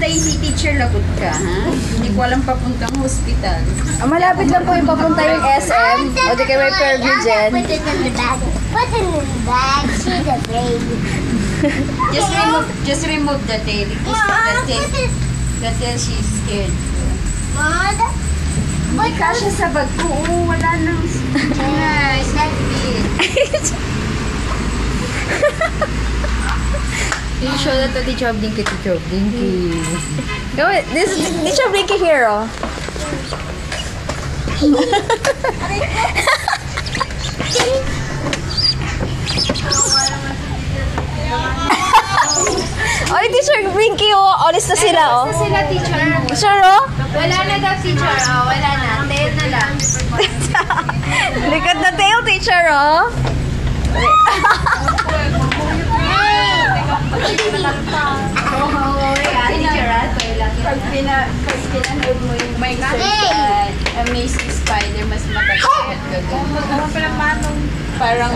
Daisy, teacher lagot ka, ha? Hindi ko alam papuntang hospital. Malapit lang po yung papunta yung SM. O di kayo may Fairview dyan. Put it in the bag. Put it in the bag. She's a baby. Just remove the tail. The tail she's scared. Mom, Hindi kasya sa bag ko. Oo, wala nang... Nice, that big. You show that to Teacher Blinky, Teacher Blinky. Go ahead. This is Teacher Blinky here, oh. Oy, Teacher Blinky, oh. Alis na sila, oh. Basta sila, teacher. Teacher, oh. Wala na daw, teacher. Oh, wala na. Tail na lang. Likod na tail, teacher, oh. Pag pinanood mo yung may Amazing Spider, mas matakit ka doon. Parang